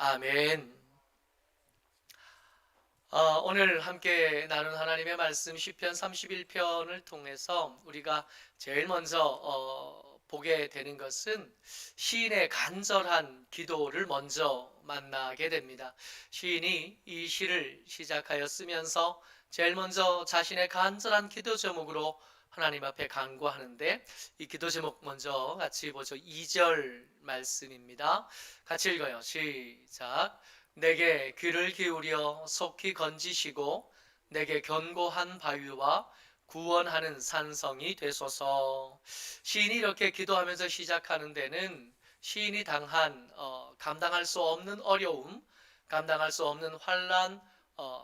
아멘. 오늘 함께 나눈 하나님의 말씀 시편 31편을 통해서 우리가 제일 먼저 보게 되는 것은 시인의 간절한 기도를 먼저 만나게 됩니다. 시인이 이 시를 시작하여 쓰면서 제일 먼저 자신의 간절한 기도 제목으로 하나님 앞에 간구하는데, 이 기도 제목 먼저 같이 보죠. 2절 말씀입니다. 같이 읽어요. 시작. 내게 귀를 기울여 속히 건지시고 내게 견고한 바위와 구원하는 산성이 되소서. 시인이 이렇게 기도하면서 시작하는 데는 시인이 당한 감당할 수 없는 어려움, 감당할 수 없는 환난,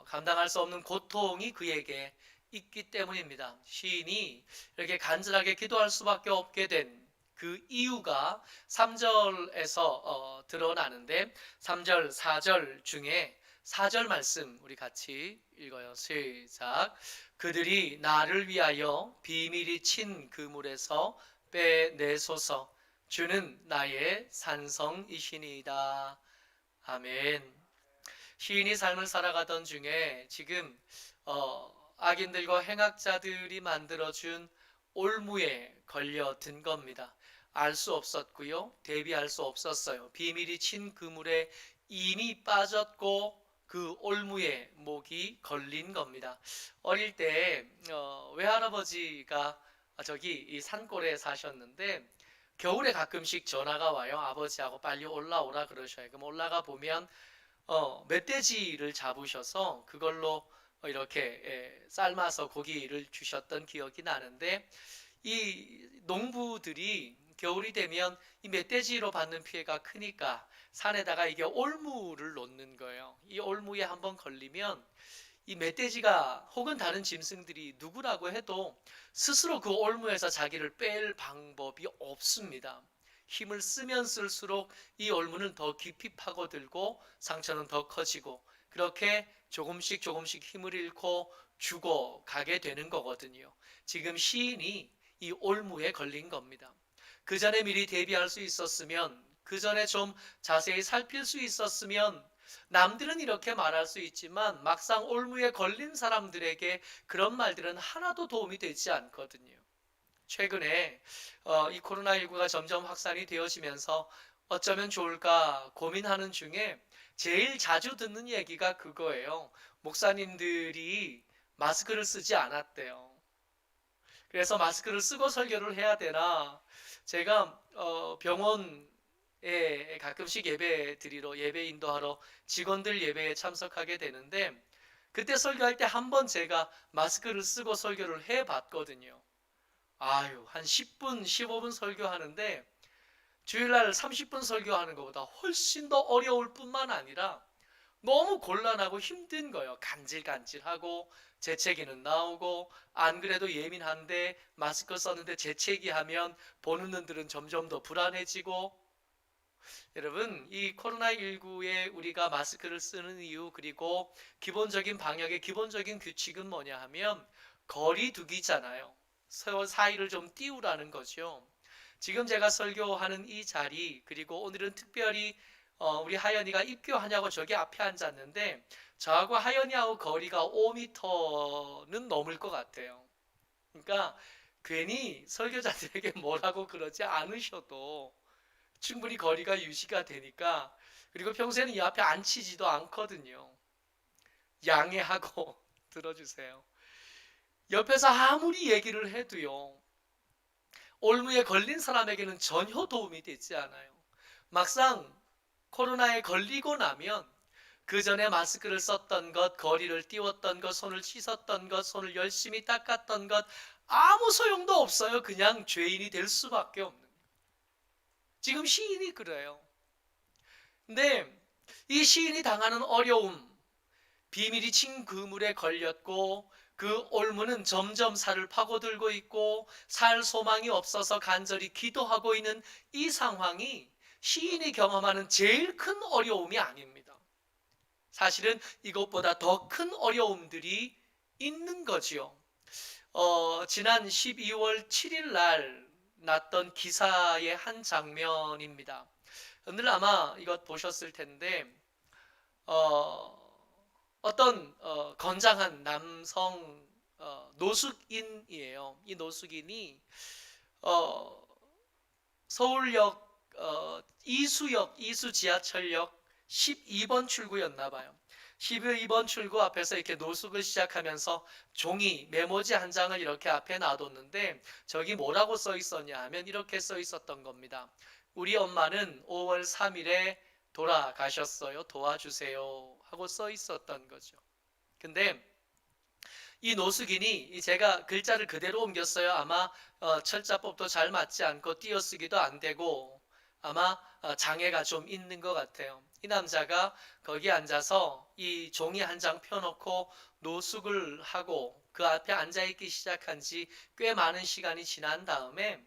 감당할 수 없는 고통이 그에게 있기 때문입니다. 시인이 이렇게 간절하게 기도할 수밖에 없게 된 그 이유가 3절에서 드러나는데, 3절, 4절 중에 4절 말씀 우리 같이 읽어요. 시작. 그들이 나를 위하여 비밀이 친 그물에서 빼내소서. 주는 나의 산성이시니이다. 아멘. 시인이 삶을 살아가던 중에 지금 악인들과 행악자들이 만들어준 올무에 걸려든 겁니다. 알 수 없었고요. 대비할 수 없었어요. 비밀이 친 그물에 이미 빠졌고 그 올무에 목이 걸린 겁니다. 어릴 때 외할아버지가 저기 이 산골에 사셨는데 겨울에 가끔씩 전화가 와요. 아버지하고 빨리 올라오라 그러셔요. 그럼 올라가 보면 멧돼지를 잡으셔서 그걸로 이렇게 삶아서 고기를 주셨던 기억이 나는데, 이 농부들이 겨울이 되면 이 멧돼지로 받는 피해가 크니까 산에다가 이게 올무를 놓는 거예요. 이 올무에 한번 걸리면 이 멧돼지가 혹은 다른 짐승들이 누구라고 해도 스스로 그 올무에서 자기를 뺄 방법이 없습니다. 힘을 쓰면 쓸수록 이 올무는 더 깊이 파고들고 상처는 더 커지고, 그렇게 조금씩 조금씩 힘을 잃고 죽어가게 되는 거거든요. 지금 시인이 이 올무에 걸린 겁니다. 그 전에 미리 대비할 수 있었으면, 그 전에 좀 자세히 살필 수 있었으면, 남들은 이렇게 말할 수 있지만 막상 올무에 걸린 사람들에게 그런 말들은 하나도 도움이 되지 않거든요. 최근에 이 코로나19가 점점 확산이 되어지면서 어쩌면 좋을까 고민하는 중에 제일 자주 듣는 얘기가 그거예요. 목사님들이 마스크를 쓰지 않았대요. 그래서 마스크를 쓰고 설교를 해야 되나, 제가 병원에 가끔씩 예배 드리러, 예배 인도하러 직원들 예배에 참석하게 되는데, 그때 설교할 때 한 번 제가 마스크를 쓰고 설교를 해 봤거든요. 아유, 한 10분, 15분 설교하는데 주일날 30분 설교하는 것보다 훨씬 더 어려울 뿐만 아니라 너무 곤란하고 힘든 거예요. 간질간질하고 재채기는 나오고, 안 그래도 예민한데 마스크 썼는데 재채기 하면 보는 눈들은 점점 더 불안해지고. 여러분, 이 코로나19에 우리가 마스크를 쓰는 이유, 그리고 기본적인 방역의 기본적인 규칙은 뭐냐 하면 거리 두기잖아요. 서로 사이를 좀 띄우라는 거죠. 지금 제가 설교하는 이 자리, 그리고 오늘은 특별히 우리 하연이가 입교하냐고 저기 앞에 앉았는데, 저하고 하연이하고 거리가 5m는 넘을 것 같아요. 그러니까 괜히 설교자들에게 뭐라고 그러지 않으셔도 충분히 거리가 유지가 되니까. 그리고 평소에는 이 앞에 앉히지도 않거든요. 양해하고 들어주세요. 옆에서 아무리 얘기를 해도요, 올무에 걸린 사람에게는 전혀 도움이 되지 않아요. 막상 코로나에 걸리고 나면 그 전에 마스크를 썼던 것, 거리를 띄웠던 것, 손을 씻었던 것, 손을 열심히 닦았던 것, 아무 소용도 없어요. 그냥 죄인이 될 수밖에 없는. 지금 시인이 그래요. 근데 이 시인이 당하는 어려움, 비밀이 친 그물에 걸렸고 그 올무는 점점 살을 파고들고 있고 살 소망이 없어서 간절히 기도하고 있는 이 상황이 시인이 경험하는 제일 큰 어려움이 아닙니다. 사실은 이것보다 더 큰 어려움들이 있는 거지요. 지난 12월 7일 날 났던 기사의 한 장면입니다. 오늘 아마 이것 보셨을 텐데, 어떤 건장한 남성 노숙인이에요. 이 노숙인이 어, 서울역 이수 지하철역 12번 출구였나 봐요. 12번 출구 앞에서 이렇게 노숙을 시작하면서 종이 메모지 한 장을 이렇게 앞에 놔뒀는데 저기 뭐라고 써 있었냐 하면 이렇게 써 있었던 겁니다. 우리 엄마는 5월 3일에 돌아가셨어요. 도와주세요. 하고 써 있었던 거죠. 근데 이 노숙인이 제가 글자를 그대로 옮겼어요. 아마 철자법도 잘 맞지 않고 띄어쓰기도 안 되고 아마 장애가 좀 있는 것 같아요. 이 남자가 거기 앉아서 이 종이 한 장 펴놓고 노숙을 하고 그 앞에 앉아있기 시작한 지 꽤 많은 시간이 지난 다음에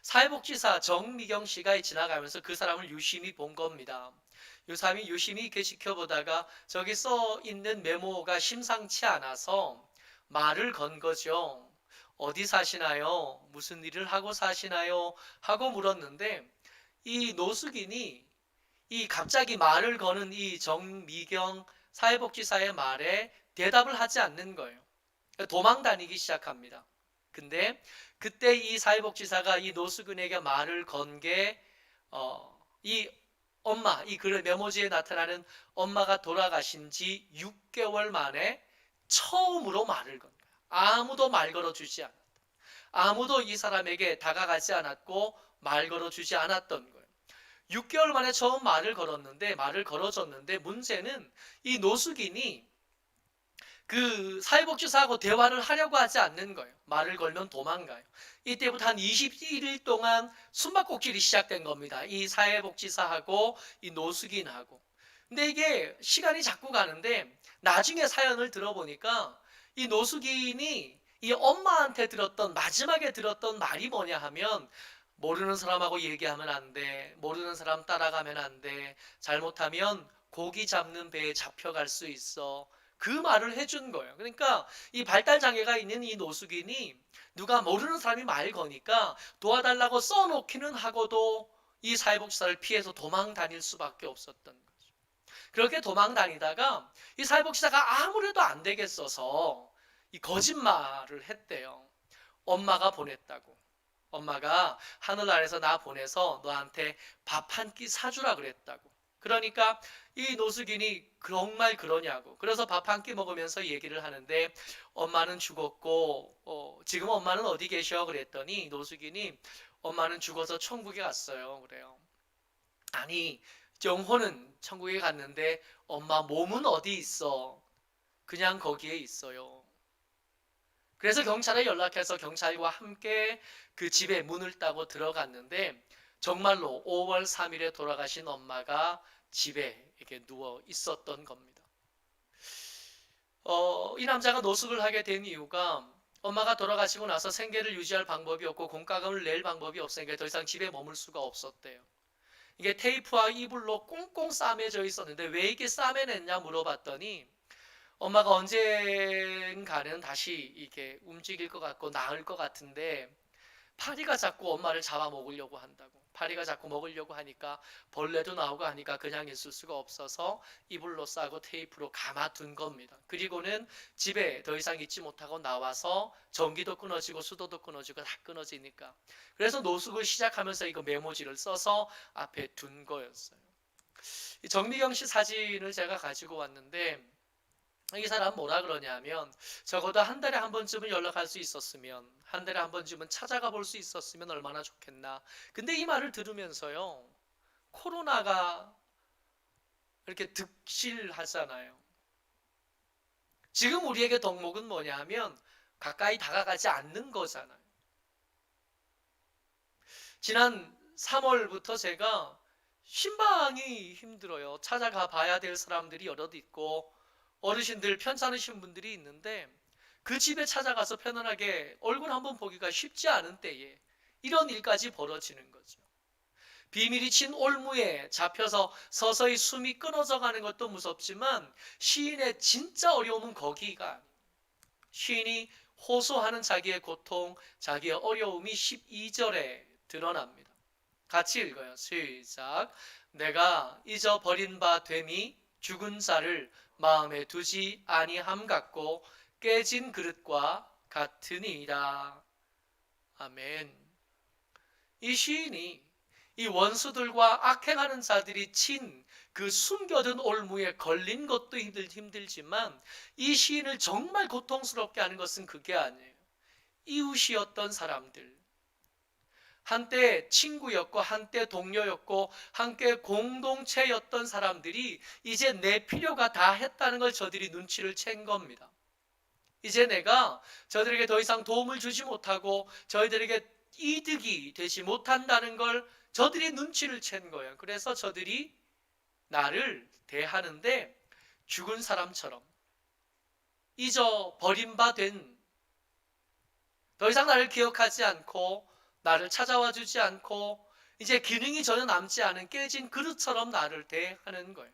사회복지사 정미경 씨가 지나가면서 그 사람을 유심히 본 겁니다. 이 사람이 유심히 이렇게 지켜보다가 저기 써 있는 메모가 심상치 않아서 말을 건 거죠. 어디 사시나요? 무슨 일을 하고 사시나요? 하고 물었는데 이 노숙인이 이 갑자기 말을 거는 이 정미경 사회복지사의 말에 대답을 하지 않는 거예요. 도망 다니기 시작합니다. 근데 그때 이 사회복지사가 이 노숙인에게 말을 건 게 이 엄마, 이 글 메모지에 나타나는 엄마가 돌아가신 지 6개월 만에 처음으로 말을 건 거야. 아무도 말 걸어주지 않았다. 아무도 이 사람에게 다가가지 않았고 말 걸어주지 않았던 거예요. 6개월 만에 처음 말을 걸어줬는데 문제는 이 노숙인이 그 사회복지사하고 대화를 하려고 하지 않는 거예요. 말을 걸면 도망가요. 이때부터 한 21일 동안 숨바꼭질이 시작된 겁니다. 이 사회복지사하고 이 노숙인하고. 근데 이게 시간이 자꾸 가는데 나중에 사연을 들어보니까 이 노숙인이 이 엄마한테 마지막에 들었던 말이 뭐냐 하면 모르는 사람하고 얘기하면 안 돼. 모르는 사람 따라가면 안 돼. 잘못하면 고기 잡는 배에 잡혀갈 수 있어. 그 말을 해준 거예요. 그러니까 이 발달 장애가 있는 이 노숙인이 누가 모르는 사람이 말 거니까 도와달라고 써놓기는 하고도 이 사회복지사를 피해서 도망 다닐 수밖에 없었던 거죠. 그렇게 도망 다니다가 이 사회복지사가 아무래도 안 되겠어서 이 거짓말을 했대요. 엄마가 보냈다고. 엄마가 하늘 아래서 나 보내서 너한테 밥 한 끼 사주라 그랬다고. 그러니까 이 노숙인이 정말 그러냐고. 그래서 밥 한 끼 먹으면서 얘기를 하는데 엄마는 죽었고 지금 엄마는 어디 계셔? 그랬더니 노숙인이 엄마는 죽어서 천국에 갔어요. 그래요. 아니 영혼은 천국에 갔는데 엄마 몸은 어디 있어? 그냥 거기에 있어요. 그래서 경찰에 연락해서 경찰과 함께 그 집에 문을 따고 들어갔는데 정말로 5월 3일에 돌아가신 엄마가 집에 이렇게 누워 있었던 겁니다. 이 남자가 노숙을 하게 된 이유가 엄마가 돌아가시고 나서 생계를 유지할 방법이 없고 공과금을 낼 방법이 없으니까 더 이상 집에 머물 수가 없었대요. 이게 테이프와 이불로 꽁꽁 싸매져 있었는데 왜 이게 싸매냈냐 물어봤더니 엄마가 언젠가는 다시 이렇게 움직일 것 같고 나을 것 같은데 파리가 자꾸 엄마를 잡아먹으려고 한다고. 파리가 자꾸 먹으려고 하니까 벌레도 나오고 하니까 그냥 있을 수가 없어서 이불로 싸고 테이프로 감아둔 겁니다. 그리고는 집에 더 이상 있지 못하고 나와서 전기도 끊어지고 수도도 끊어지고 다 끊어지니까. 그래서 노숙을 시작하면서 이거 메모지를 써서 앞에 둔 거였어요. 정미경 씨 사진을 제가 가지고 왔는데 이 사람 뭐라 그러냐면 적어도 한 달에 한 번쯤은 연락할 수 있었으면 한 달에 한 번쯤은 찾아가 볼 수 있었으면 얼마나 좋겠나. 근데 이 말을 들으면서요 코로나가 이렇게 득실하잖아요. 지금 우리에게 덕목은 뭐냐 하면 가까이 다가가지 않는 거잖아요. 지난 3월부터 제가 신방이 힘들어요. 찾아가 봐야 될 사람들이 여럿 있고 어르신들 편찮으신 분들이 있는데 그 집에 찾아가서 편안하게 얼굴 한번 보기가 쉽지 않은 때에 이런 일까지 벌어지는 거죠. 비밀이 친 올무에 잡혀서 서서히 숨이 끊어져 가는 것도 무섭지만 시인의 진짜 어려움은 거기가 아니에요. 시인이 호소하는 자기의 고통, 자기의 어려움이 12절에 드러납니다. 같이 읽어요. 시작. 내가 잊어버린 바 됨이 죽은 자를 마음에 두지 아니함 같고 깨진 그릇과 같으니이다. 아멘. 이 시인이 이 원수들과 악행하는 자들이 친 그 숨겨둔 올무에 걸린 것도 힘들지만 이 시인을 정말 고통스럽게 하는 것은 그게 아니에요. 이웃이었던 사람들, 한때 친구였고 한때 동료였고 함께 공동체였던 사람들이 이제 내 필요가 다 했다는 걸 저들이 눈치를 챈 겁니다. 이제 내가 저들에게 더 이상 도움을 주지 못하고 저희들에게 이득이 되지 못한다는 걸 저들이 눈치를 챈 거예요. 그래서 저들이 나를 대하는데 죽은 사람처럼, 잊어 버린 바 된, 더 이상 나를 기억하지 않고 나를 찾아와 주지 않고 이제 기능이 전혀 남지 않은 깨진 그릇처럼 나를 대하는 거예요.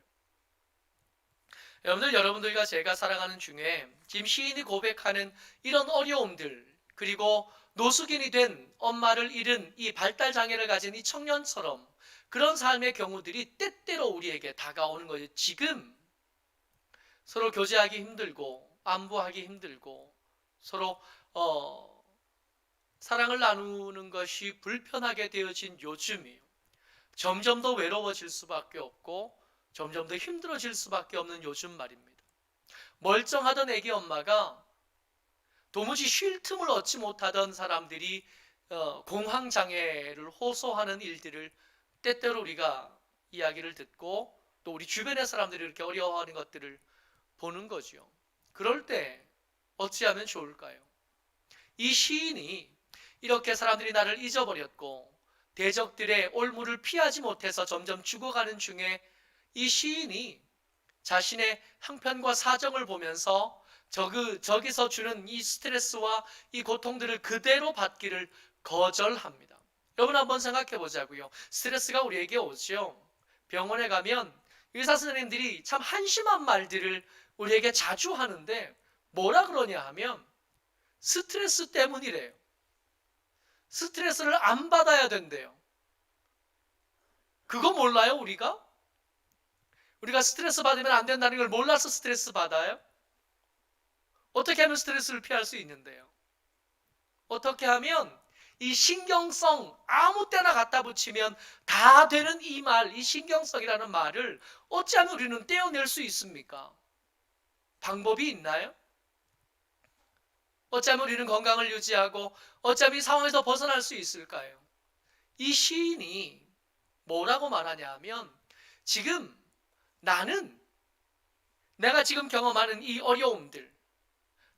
여러분들과 제가 살아가는 중에 지금 시인이 고백하는 이런 어려움들, 그리고 노숙인이 된 엄마를 잃은 이 발달장애를 가진 이 청년처럼 그런 삶의 경우들이 때때로 우리에게 다가오는 거예요. 지금 서로 교제하기 힘들고 안부하기 힘들고 서로 사랑을 나누는 것이 불편하게 되어진 요즘이에요. 점점 더 외로워질 수밖에 없고 점점 더 힘들어질 수밖에 없는 요즘 말입니다. 멀쩡하던 애기 엄마가 도무지 쉴 틈을 얻지 못하던 사람들이 공황장애를 호소하는 일들을 때때로 우리가 이야기를 듣고 또 우리 주변의 사람들이 이렇게 어려워하는 것들을 보는 거죠. 그럴 때 어찌하면 좋을까요? 이 시인이 이렇게 사람들이 나를 잊어버렸고 대적들의 올무를 피하지 못해서 점점 죽어가는 중에 이 시인이 자신의 형편과 사정을 보면서 저기서 주는 이 스트레스와 이 고통들을 그대로 받기를 거절합니다. 여러분 한번 생각해 보자고요. 스트레스가 우리에게 오죠. 병원에 가면 의사 선생님들이 참 한심한 말들을 우리에게 자주 하는데 뭐라 그러냐 하면 스트레스 때문이래요. 스트레스를 안 받아야 된대요. 그거 몰라요, 우리가? 우리가 스트레스 받으면 안 된다는 걸 몰라서 스트레스 받아요? 어떻게 하면 스트레스를 피할 수 있는데요? 어떻게 하면 이 신경성 아무 때나 갖다 붙이면 다 되는 이 말, 이 신경성이라는 말을 어찌하면 우리는 떼어낼 수 있습니까? 방법이 있나요? 어쩌면 우리는 건강을 유지하고 어쩌면 이 상황에서 벗어날 수 있을까요? 이 시인이 뭐라고 말하냐 하면 지금 나는 내가 지금 경험하는 이 어려움들,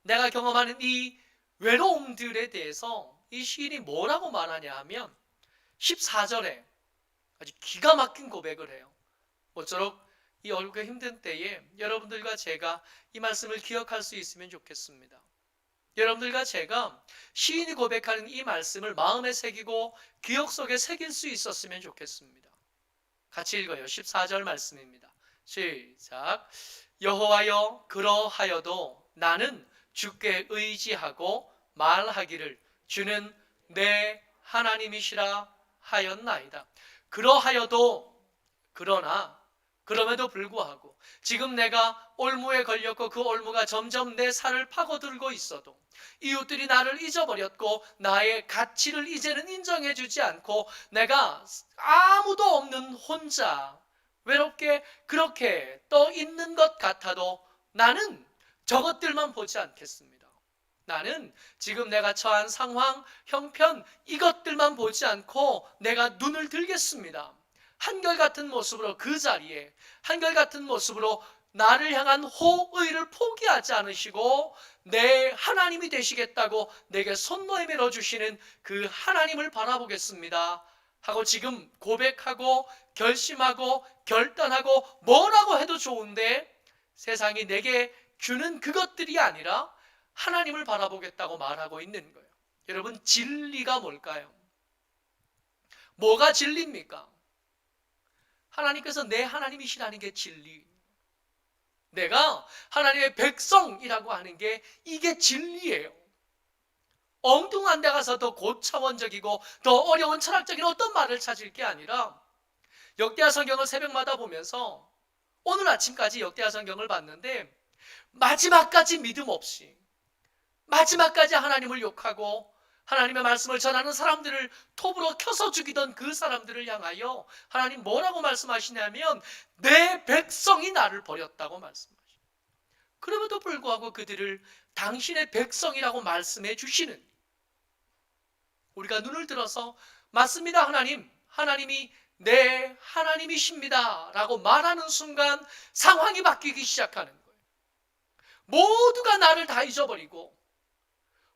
내가 경험하는 이 외로움들에 대해서 이 시인이 뭐라고 말하냐 하면 14절에 아주 기가 막힌 고백을 해요. 모쪼록 이 어렵고 힘든 때에 여러분들과 제가 이 말씀을 기억할 수 있으면 좋겠습니다. 여러분들과 제가 시인이 고백하는 이 말씀을 마음에 새기고 기억 속에 새길 수 있었으면 좋겠습니다. 같이 읽어요. 14절 말씀입니다. 시작. 여호와여 그러하여도 나는 주께 의지하고 말하기를 주는 내 하나님이시라 하였나이다. 그러하여도, 그러나 그럼에도 불구하고 지금 내가 올무에 걸렸고 그 올무가 점점 내 살을 파고들고 있어도 이웃들이 나를 잊어버렸고 나의 가치를 이제는 인정해주지 않고 내가 아무도 없는 혼자 외롭게 그렇게 떠 있는 것 같아도 나는 저것들만 보지 않겠습니다. 나는 지금 내가 처한 상황, 형편 이것들만 보지 않고 내가 눈을 들겠습니다. 한결같은 모습으로 그 자리에 한결같은 모습으로 나를 향한 호의를 포기하지 않으시고 내 하나님이 되시겠다고 내게 손 내밀어 주시는 그 하나님을 바라보겠습니다 하고 지금 고백하고 결심하고 결단하고 뭐라고 해도 좋은데 세상이 내게 주는 그것들이 아니라 하나님을 바라보겠다고 말하고 있는 거예요. 여러분, 진리가 뭘까요? 뭐가 진리입니까? 하나님께서 내 하나님이시라는 게 진리. 내가 하나님의 백성이라고 하는 게 이게 진리예요. 엉뚱한 데 가서 더 고차원적이고 더 어려운 철학적인 어떤 말을 찾을 게 아니라 역대하 성경을 새벽마다 보면서 오늘 아침까지 역대하 성경을 봤는데 마지막까지 믿음 없이 마지막까지 하나님을 욕하고 하나님의 말씀을 전하는 사람들을 톱으로 켜서 죽이던 그 사람들을 향하여 하나님 뭐라고 말씀하시냐면 내 백성이 나를 버렸다고 말씀하십니다. 그럼에도 불구하고 그들을 당신의 백성이라고 말씀해 주시는, 우리가 눈을 들어서 맞습니다 하나님, 하나님이 내 하나님이십니다 라고 말하는 순간 상황이 바뀌기 시작하는 거예요. 모두가 나를 다 잊어버리고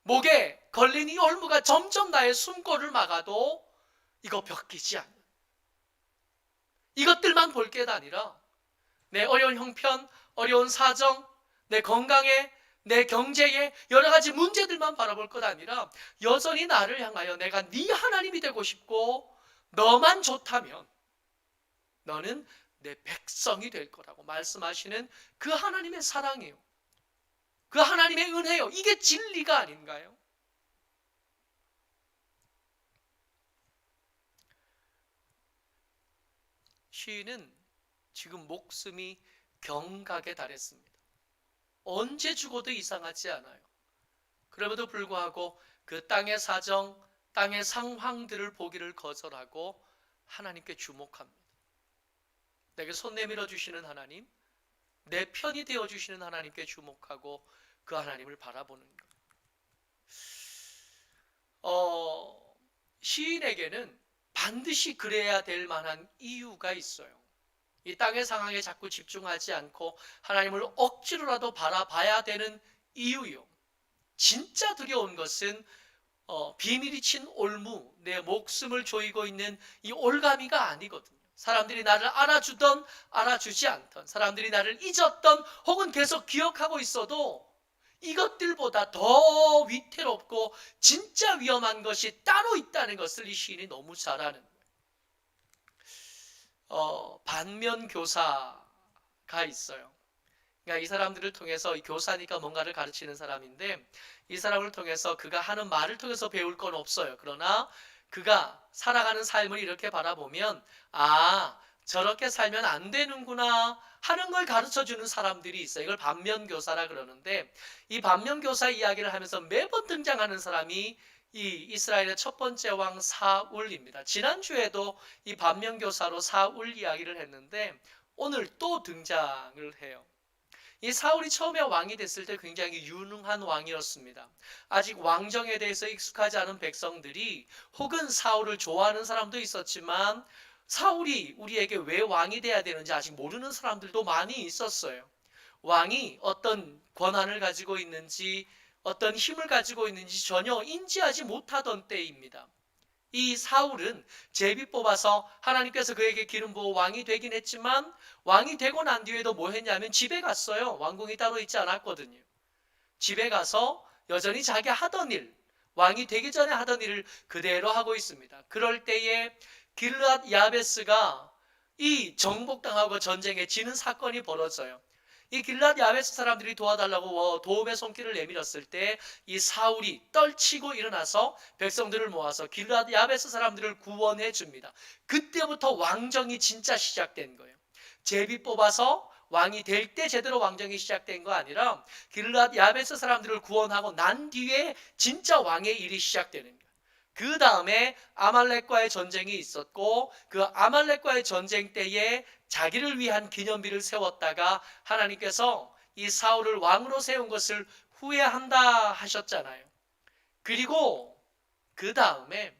목에 걸린 이 올무가 점점 나의 숨골을 막아도 이거 벗기지 않는, 이것들만 볼 게 아니라 내 어려운 형편, 어려운 사정, 내 건강에, 내 경제에 여러 가지 문제들만 바라볼 것 아니라 여전히 나를 향하여 내가 네 하나님이 되고 싶고 너만 좋다면 너는 내 백성이 될 거라고 말씀하시는 그 하나님의 사랑이에요. 그 하나님의 은혜요. 이게 진리가 아닌가요? 시인은 지금 목숨이 경각에 달했습니다. 언제 죽어도 이상하지 않아요. 그럼에도 불구하고 그 땅의 사정, 땅의 상황들을 보기를 거절하고 하나님께 주목합니다. 내게 손 내밀어 주시는 하나님, 내 편이 되어 주시는 하나님께 주목하고 그 하나님을 바라보는 것. 시인에게는 반드시 그래야 될 만한 이유가 있어요. 이 땅의 상황에 자꾸 집중하지 않고 하나님을 억지로라도 바라봐야 되는 이유요. 진짜 두려운 것은 비밀이 친 올무, 내 목숨을 조이고 있는 이 올가미가 아니거든요. 사람들이 나를 알아주던 알아주지 않던, 사람들이 나를 잊었던 혹은 계속 기억하고 있어도 이것들보다 더 위태롭고 진짜 위험한 것이 따로 있다는 것을 이 시인이 너무 잘 아는 거예요. 반면교사가 있어요. 그러니까 이 사람들을 통해서, 이 교사니까 뭔가를 가르치는 사람인데 이 사람을 통해서 그가 하는 말을 통해서 배울 건 없어요. 그러나 그가 살아가는 삶을 이렇게 바라보면 저렇게 살면 안 되는구나 하는 걸 가르쳐주는 사람들이 있어요. 이걸 반면교사라 그러는데 이 반면교사 이야기를 하면서 매번 등장하는 사람이 이 이스라엘의 첫 번째 왕 사울입니다. 지난주에도 이 반면교사로 사울 이야기를 했는데 오늘 또 등장을 해요. 이 사울이 처음에 왕이 됐을 때 굉장히 유능한 왕이었습니다. 아직 왕정에 대해서 익숙하지 않은 백성들이 혹은 사울을 좋아하는 사람도 있었지만 사울이 우리에게 왜 왕이 돼야 되는지 아직 모르는 사람들도 많이 있었어요. 왕이 어떤 권한을 가지고 있는지 어떤 힘을 가지고 있는지 전혀 인지하지 못하던 때입니다. 이 사울은 제비 뽑아서 하나님께서 그에게 기름 부어 왕이 되긴 했지만 왕이 되고 난 뒤에도 뭐 했냐면 집에 갔어요. 왕궁이 따로 있지 않았거든요. 집에 가서 여전히 자기 하던 일, 왕이 되기 전에 하던 일을 그대로 하고 있습니다. 그럴 때에 길르앗 야베스가 이 정복당하고 전쟁에 지는 사건이 벌어져요. 이 길르앗 야베스 사람들이 도와달라고 도움의 손길을 내밀었을 때 이 사울이 떨치고 일어나서 백성들을 모아서 길르앗 야베스 사람들을 구원해 줍니다. 그때부터 왕정이 진짜 시작된 거예요. 제비 뽑아서 왕이 될 때 제대로 왕정이 시작된 거 아니라 길르앗 야베스 사람들을 구원하고 난 뒤에 진짜 왕의 일이 시작되는 거예요. 그 다음에 아말렉과의 전쟁이 있었고 그 아말렉과의 전쟁 때에 자기를 위한 기념비를 세웠다가 하나님께서 이 사울을 왕으로 세운 것을 후회한다 하셨잖아요. 그리고 그 다음에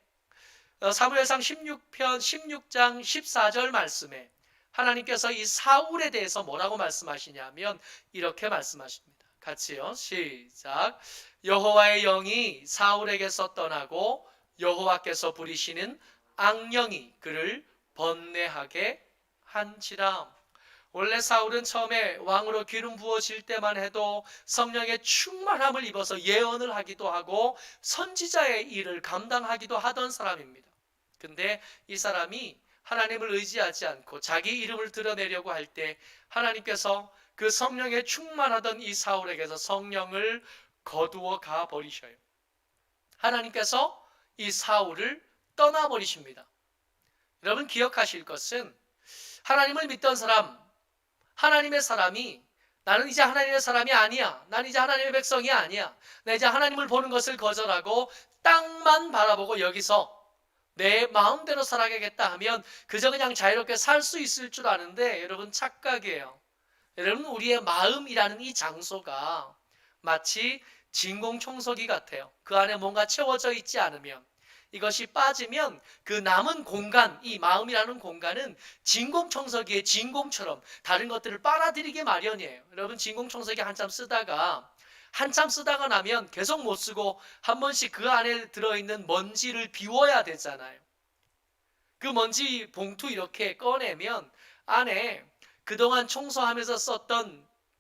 사무엘상 16편 16장 14절 말씀에 하나님께서 이 사울에 대해서 뭐라고 말씀하시냐면 이렇게 말씀하십니다. 같이요. 시작. 여호와의 영이 사울에게서 떠나고 여호와께서 부리시는 악령이 그를 번뇌하게 한지라. 원래 사울은 처음에 왕으로 기름 부어질 때만 해도 성령의 충만함을 입어서 예언을 하기도 하고 선지자의 일을 감당하기도 하던 사람입니다. 근데 이 사람이 하나님을 의지하지 않고 자기 이름을 드러내려고 할 때 하나님께서 그 성령에 충만하던 이 사울에게서 성령을 거두어 가 버리셔요. 하나님께서 이 사울을 떠나버리십니다. 여러분 기억하실 것은 하나님을 믿던 사람, 하나님의 사람이 나는 이제 하나님의 사람이 아니야. 나는 이제 하나님의 백성이 아니야. 나 이제 하나님을 보는 것을 거절하고 땅만 바라보고 여기서 내 마음대로 살아가겠다 하면 그저 그냥 자유롭게 살 수 있을 줄 아는데 여러분 착각이에요. 여러분 우리의 마음이라는 이 장소가 마치 진공청소기 같아요. 그 안에 뭔가 채워져 있지 않으면 이것이 빠지면 그 남은 공간, 이 마음이라는 공간은 진공청소기의 진공처럼 다른 것들을 빨아들이기 마련이에요. 여러분 진공청소기 한참 쓰다가 나면 계속 못 쓰고 한 번씩 그 안에 들어있는 먼지를 비워야 되잖아요. 그 먼지 봉투 이렇게 꺼내면 안에 그동안 청소하면서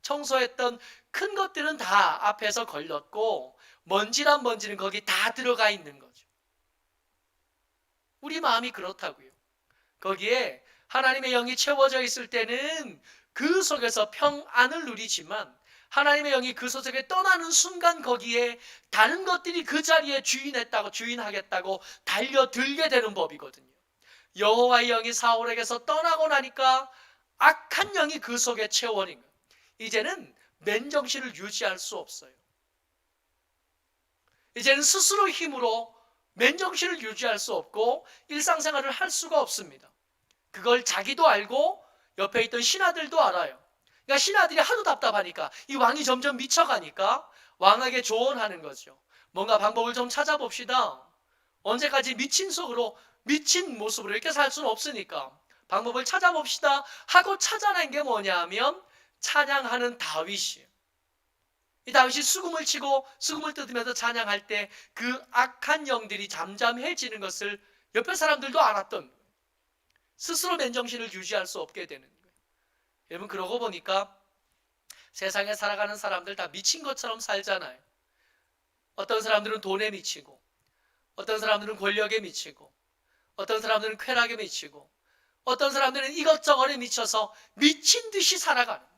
청소했던 큰 것들은 다 앞에서 걸렸고 먼지란 먼지는 거기 다 들어가 있는 거죠. 우리 마음이 그렇다고요. 거기에 하나님의 영이 채워져 있을 때는 그 속에서 평안을 누리지만 하나님의 영이 그 속에 떠나는 순간 거기에 다른 것들이 그 자리에 주인하겠다고 달려들게 되는 법이거든요. 여호와의 영이 사울에게서 떠나고 나니까 악한 영이 그 속에 채워버린 거예요. 이제는 맨정신을 유지할 수 없어요. 이제는 스스로 힘으로 맨정신을 유지할 수 없고 일상생활을 할 수가 없습니다. 그걸 자기도 알고 옆에 있던 신하들도 알아요. 그러니까 신하들이 하도 답답하니까 이 왕이 점점 미쳐가니까 왕에게 조언하는 거죠. 뭔가 방법을 좀 찾아봅시다. 언제까지 미친 모습으로 이렇게 살 수는 없으니까 방법을 찾아봅시다 하고 찾아낸 게 뭐냐 하면 찬양하는 다윗이에요. 이 다윗이 수금을 뜯으면서 찬양할 때 그 악한 영들이 잠잠해지는 것을 옆에 사람들도 알았던 거예요. 스스로 맨정신을 유지할 수 없게 되는 거예요. 여러분 그러고 보니까 세상에 살아가는 사람들 다 미친 것처럼 살잖아요. 어떤 사람들은 돈에 미치고 어떤 사람들은 권력에 미치고 어떤 사람들은 쾌락에 미치고 어떤 사람들은 이것저것에 미쳐서 미친 듯이 살아가는 거예요.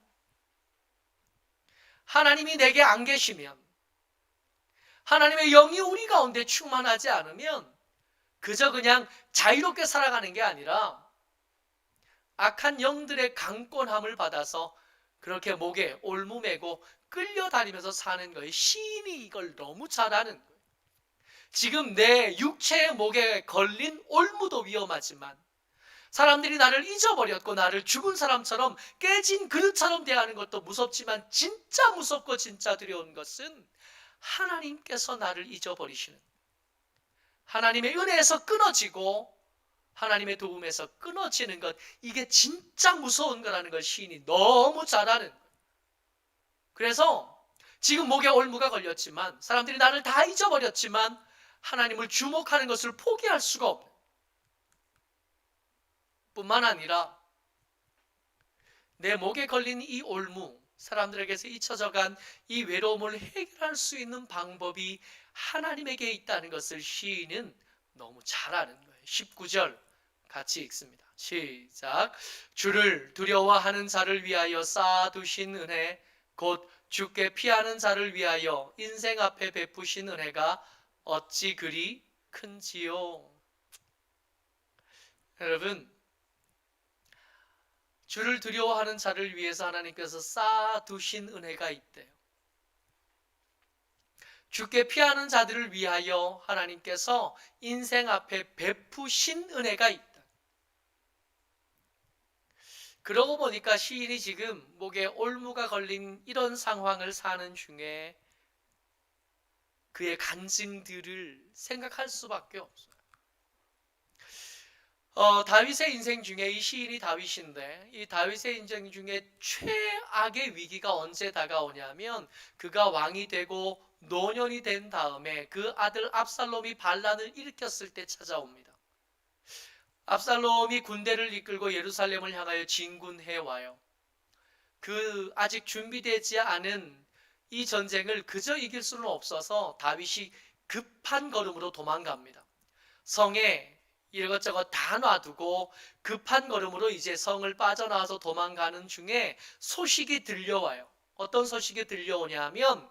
하나님이 내게 안 계시면 하나님의 영이 우리 가운데 충만하지 않으면 그저 그냥 자유롭게 살아가는 게 아니라 악한 영들의 강권함을 받아서 그렇게 목에 올무매고 끌려다니면서 사는 거예요. 시인이 이걸 너무 잘 아는 거예요. 지금 내 육체의 목에 걸린 올무도 위험하지만 사람들이 나를 잊어버렸고 나를 죽은 사람처럼 깨진 그릇처럼 대하는 것도 무섭지만 진짜 무섭고 진짜 두려운 것은 하나님께서 나를 잊어버리시는, 하나님의 은혜에서 끊어지고 하나님의 도움에서 끊어지는 것, 이게 진짜 무서운 거라는 걸 시인이 너무 잘 아는 거예요. 그래서 지금 목에 올무가 걸렸지만 사람들이 나를 다 잊어버렸지만 하나님을 주목하는 것을 포기할 수가 없는, 뿐만 아니라 내 목에 걸린 이 올무, 사람들에게서 잊혀져간 이 외로움을 해결할 수 있는 방법이 하나님에게 있다는 것을 시인은 너무 잘 아는 거예요. 19절 같이 읽습니다. 시작. 주를 두려워하는 자를 위하여 쌓아두신 은혜, 곧 주께 피하는 자를 위하여 인생 앞에 베푸신 은혜가 어찌 그리 큰지요. 여러분, 주를 두려워하는 자를 위해서 하나님께서 쌓아두신 은혜가 있대요. 주께 피하는 자들을 위하여 하나님께서 인생 앞에 베푸신 은혜가 있다. 그러고 보니까 시인이 지금 목에 올무가 걸린 이런 상황을 사는 중에 그의 간증들을 생각할 수밖에 없어요. 다윗의 인생 중에, 이 시인이 다윗인데 이 다윗의 인생 중에 최악의 위기가 언제 다가오냐면 그가 왕이 되고 노년이 된 다음에 그 아들 압살롬이 반란을 일으켰을 때 찾아옵니다. 압살롬이 군대를 이끌고 예루살렘을 향하여 진군해 와요. 그 아직 준비되지 않은 이 전쟁을 그저 이길 수는 없어서 다윗이 급한 걸음으로 도망갑니다. 성에 이것저것 다 놔두고 급한 걸음으로 이제 성을 빠져나와서 도망가는 중에 소식이 들려와요. 어떤 소식이 들려오냐 하면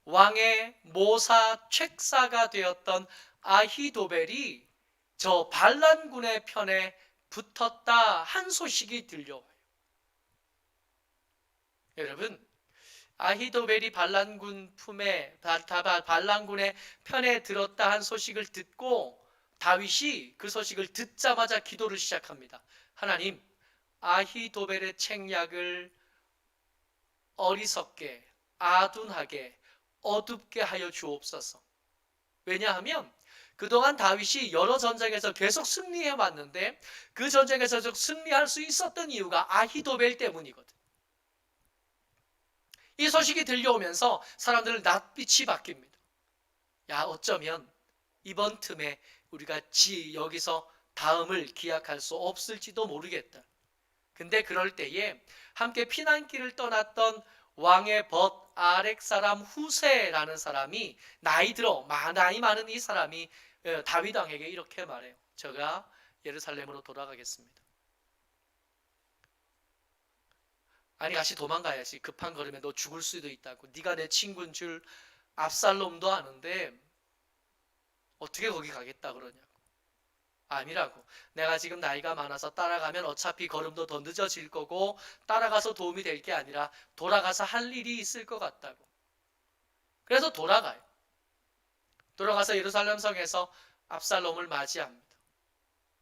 왕의 모사 책사가 되었던 아히도벨이 저 반란군의 편에 붙었다 한 소식이 들려와요. 여러분, 아히도벨이 반란군의 편에 들었다 한 소식을 듣고 다윗이 그 소식을 듣자마자 기도를 시작합니다. 하나님, 아히도벨의 책략을 어리석게, 아둔하게, 어둡게 하여 주옵소서. 왜냐하면 그동안 다윗이 여러 전쟁에서 계속 승리해 왔는데 그 전쟁에서 승리할 수 있었던 이유가 아히도벨 때문이거든. 이 소식이 들려오면서 사람들은 낯빛이 바뀝니다. 야, 어쩌면 이번 틈에 우리가 여기서 다음을 기약할 수 없을지도 모르겠다. 근데 그럴 때에 함께 피난길을 떠났던 왕의 벗 아렉 사람 후세라는 사람이 나이 많은 이 사람이 다윗 왕에게 이렇게 말해요. 제가 예루살렘으로 돌아가겠습니다. 아니, 다시 도망가야지. 급한 걸음에 너 죽을 수도 있다고. 네가 내 친구인 줄 압살롬도 아는데 어떻게 거기 가겠다 그러냐고. 아니라고. 내가 지금 나이가 많아서 따라가면 어차피 걸음도 더 늦어질 거고 따라가서 도움이 될 게 아니라 돌아가서 할 일이 있을 것 같다고. 그래서 돌아가요. 돌아가서 예루살렘 성에서 압살롬을 맞이합니다.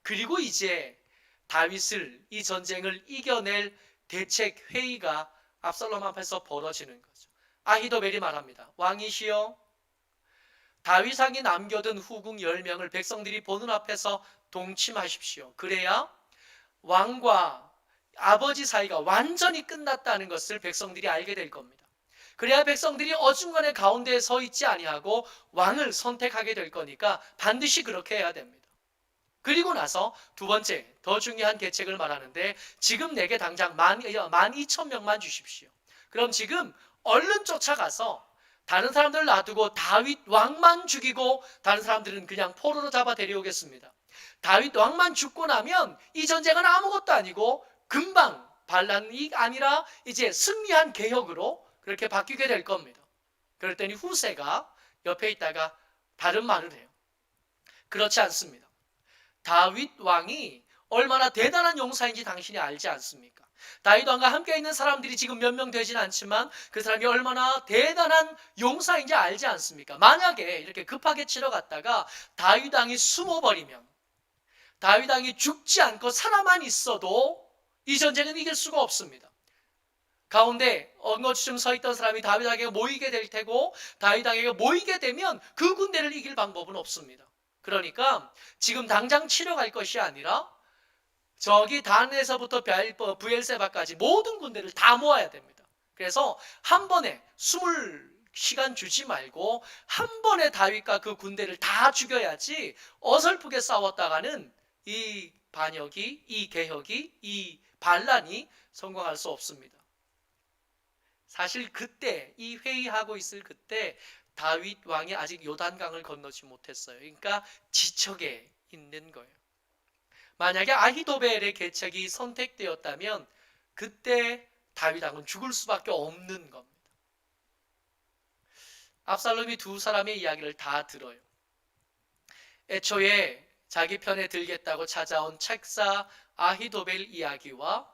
그리고 이제 다윗을 이 전쟁을 이겨낼 대책 회의가 압살롬 앞에서 벌어지는 거죠. 아히도벨이 말합니다. 왕이시여, 다윗왕이 남겨둔 후궁 10명을 백성들이 보는 앞에서 동침하십시오. 그래야 왕과 아버지 사이가 완전히 끝났다는 것을 백성들이 알게 될 겁니다. 그래야 백성들이 어중간해 가운데에 서 있지 아니하고 왕을 선택하게 될 거니까 반드시 그렇게 해야 됩니다. 그리고 나서 두 번째, 더 중요한 계책을 말하는데 지금 내게 당장 12,000명만 주십시오. 그럼 지금 얼른 쫓아가서 다른 사람들 놔두고 다윗 왕만 죽이고 다른 사람들은 그냥 포로로 잡아 데려오겠습니다. 다윗 왕만 죽고 나면 이 전쟁은 아무것도 아니고 금방 반란이 아니라 이제 승리한 개혁으로 그렇게 바뀌게 될 겁니다. 그럴 때니 후세가 옆에 있다가 다른 말을 해요. 그렇지 않습니다. 다윗 왕이 얼마나 대단한 용사인지 당신이 알지 않습니까? 다윗 왕과 함께 있는 사람들이 지금 몇 명 되진 않지만 그 사람이 얼마나 대단한 용사인지 알지 않습니까? 만약에 이렇게 급하게 치러 갔다가 다윗 왕이 숨어버리면 다윗 왕이 죽지 않고 살아만 있어도 이 전쟁은 이길 수가 없습니다. 가운데 엉거주춤 서 있던 사람이 다윗에게 모이게 될 테고 다윗에게 모이게 되면 그 군대를 이길 방법은 없습니다. 그러니까 지금 당장 치러 갈 것이 아니라 저기 단에서부터 브엘세바까지 모든 군대를 다 모아야 됩니다. 그래서 한 번에 숨을 시간 주지 말고 한 번에 다윗과 그 군대를 다 죽여야지 어설프게 싸웠다가는 이 반역이, 이 개혁이, 이 반란이 성공할 수 없습니다. 사실 그때 이 회의하고 있을 그때 다윗 왕이 아직 요단강을 건너지 못했어요. 그러니까 지척에 있는 거예요. 만약에 아히도벨의 계책이 선택되었다면 그때 다윗 왕은 죽을 수밖에 없는 겁니다. 압살롬이 두 사람의 이야기를 다 들어요. 애초에 자기 편에 들겠다고 찾아온 책사 아히도벨 이야기와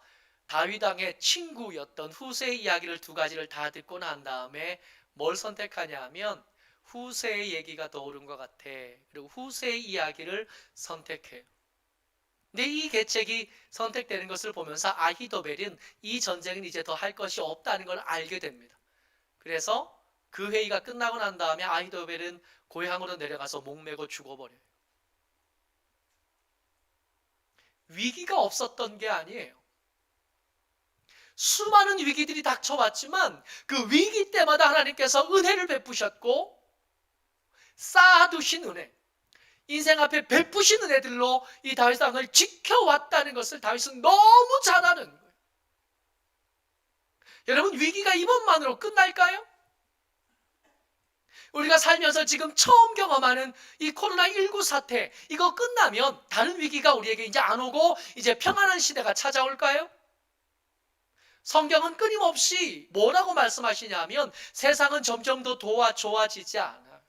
다윗 왕의 친구였던 후세의 이야기를 두 가지를 다 듣고 난 다음에 뭘 선택하냐 하면 후세의 얘기가 더 옳은 것 같아. 그리고 후세의 이야기를 선택해요. 근데 이 계책이 선택되는 것을 보면서 아히도벨은 이 전쟁은 이제 더 할 것이 없다는 걸 알게 됩니다. 그래서 그 회의가 끝나고 난 다음에 아히도벨은 고향으로 내려가서 목매고 죽어버려요. 위기가 없었던 게 아니에요. 수많은 위기들이 닥쳐왔지만 그 위기 때마다 하나님께서 은혜를 베푸셨고 쌓아두신 은혜, 인생 앞에 베푸신 은혜들로 이 다윗 왕을 지켜왔다는 것을 다윗은 너무 잘 아는 거예요. 여러분, 위기가 이번만으로 끝날까요? 우리가 살면서 지금 처음 경험하는 이 코로나19 사태, 이거 끝나면 다른 위기가 우리에게 이제 안 오고 이제 평안한 시대가 찾아올까요? 성경은 끊임없이 뭐라고 말씀하시냐면 세상은 점점 더 좋아지지 않아.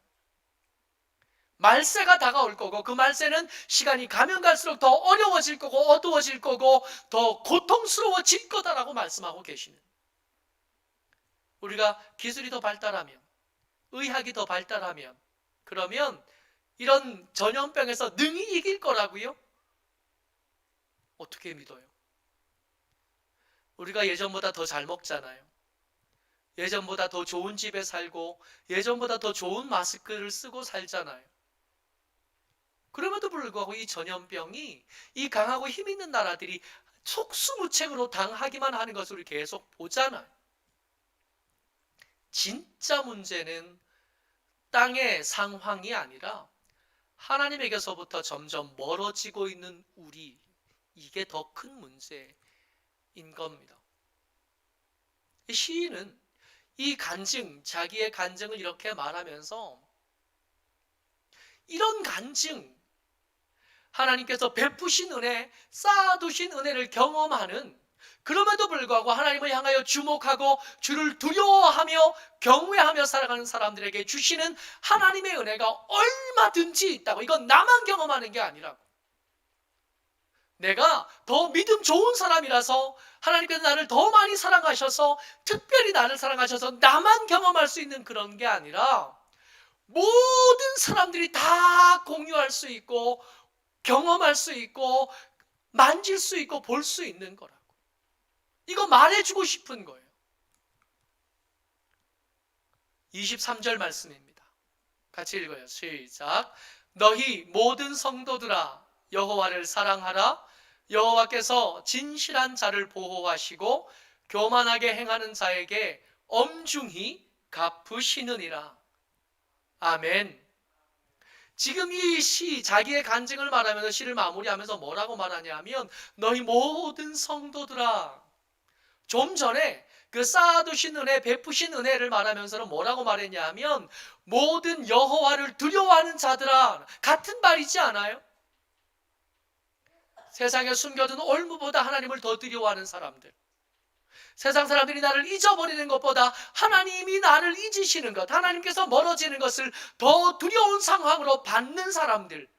말세가 다가올 거고 그 말세는 시간이 가면 갈수록 더 어려워질 거고 어두워질 거고 더 고통스러워질 거다라고 말씀하고 계시는. 우리가 기술이 더 발달하면, 의학이 더 발달하면, 그러면 이런 전염병에서 능히 이길 거라고요? 어떻게 믿어요? 우리가 예전보다 더 잘 먹잖아요. 예전보다 더 좋은 집에 살고 예전보다 더 좋은 마스크를 쓰고 살잖아요. 그럼에도 불구하고 이 전염병이 이 강하고 힘 있는 나라들이 속수무책으로 당하기만 하는 것을 우리 계속 보잖아요. 진짜 문제는 땅의 상황이 아니라 하나님에게서부터 점점 멀어지고 있는 우리, 이게 더 큰 문제인 겁니다. 시인은 이 간증, 자기의 간증을 이렇게 말하면서 이런 간증, 하나님께서 베푸신 은혜, 쌓아두신 은혜를 경험하는, 그럼에도 불구하고 하나님을 향하여 주목하고 주를 두려워하며 경외하며 살아가는 사람들에게 주시는 하나님의 은혜가 얼마든지 있다고. 이건 나만 경험하는 게 아니라고. 내가 더 믿음 좋은 사람이라서 하나님께서 나를 더 많이 사랑하셔서 특별히 나를 사랑하셔서 나만 경험할 수 있는 그런 게 아니라 모든 사람들이 다 공유할 수 있고 경험할 수 있고 만질 수 있고 볼 수 있는 거라고. 이거 말해주고 싶은 거예요. 23절 말씀입니다. 같이 읽어요. 시작. 너희 모든 성도들아 여호와를 사랑하라. 여호와께서 진실한 자를 보호하시고 교만하게 행하는 자에게 엄중히 갚으시느니라. 아멘. 지금 이 시, 자기의 간증을 말하면서 시를 마무리하면서 뭐라고 말하냐면 너희 모든 성도들아. 좀 전에 그 쌓아두신 은혜, 베푸신 은혜를 말하면서는 뭐라고 말했냐면 모든 여호와를 두려워하는 자들아. 같은 말이지 않아요? 세상에 숨겨둔 올무보다 하나님을 더 두려워하는 사람들, 세상 사람들이 나를 잊어버리는 것보다 하나님이 나를 잊으시는 것, 하나님께서 멀어지는 것을 더 두려운 상황으로 받는 사람들,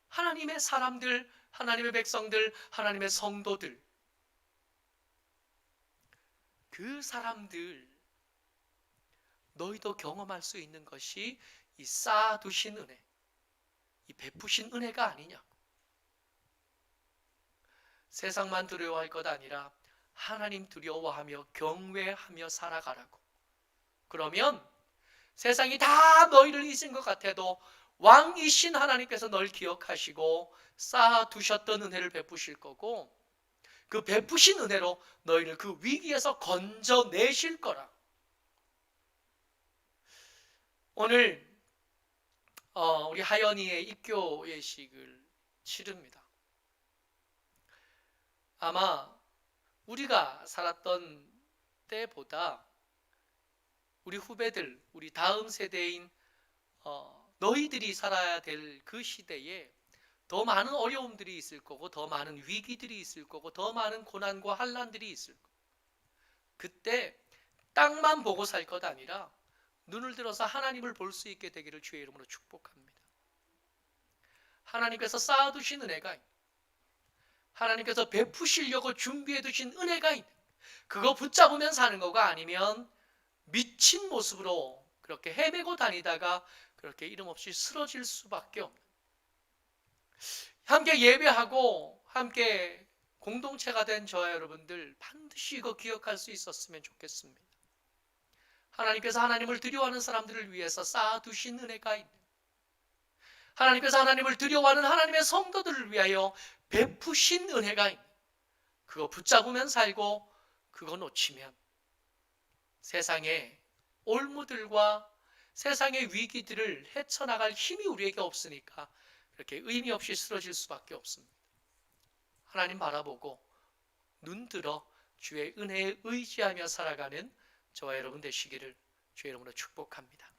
하나님의 사람들, 하나님의 백성들, 하나님의 성도들, 그 사람들 너희도 경험할 수 있는 것이 이 쌓아두신 은혜, 이 베푸신 은혜가 아니냐고. 세상만 두려워할 것 아니라 하나님 두려워하며 경외하며 살아가라고. 그러면 세상이 다 너희를 잊은 것 같아도 왕이신 하나님께서 널 기억하시고 쌓아두셨던 은혜를 베푸실 거고, 그 베푸신 은혜로 너희를 그 위기에서 건져내실 거라. 오늘 우리 하연이의 입교 예식을 치릅니다. 아마 우리가 살았던 때보다 우리 후배들, 우리 다음 세대인 너희들이 살아야 될 그 시대에 더 많은 어려움들이 있을 거고, 더 많은 위기들이 있을 거고, 더 많은 고난과 환난들이 있을 거고, 그때 땅만 보고 살 것 아니라 눈을 들어서 하나님을 볼 수 있게 되기를 주의 이름으로 축복합니다. 하나님께서 쌓아두신 은혜가, 하나님께서 베푸시려고 준비해 두신 은혜가 있는, 그거 붙잡으면 사는 거가 아니면 미친 모습으로 그렇게 헤매고 다니다가 그렇게 이름 없이 쓰러질 수밖에 없는, 함께 예배하고 함께 공동체가 된 저와 여러분들 반드시 이거 기억할 수 있었으면 좋겠습니다. 하나님께서 하나님을 두려워하는 사람들을 위해서 쌓아두신 은혜가 있는, 하나님께서 하나님을 두려워하는 하나님의 성도들을 위하여 베푸신 은혜가 있는, 그거 붙잡으면 살고 그거 놓치면 세상의 올무들과 세상의 위기들을 헤쳐나갈 힘이 우리에게 없으니까 그렇게 의미 없이 쓰러질 수밖에 없습니다. 하나님 바라보고 눈 들어 주의 은혜에 의지하며 살아가는 저와 여러분 되시기를 주의 이름으로 축복합니다.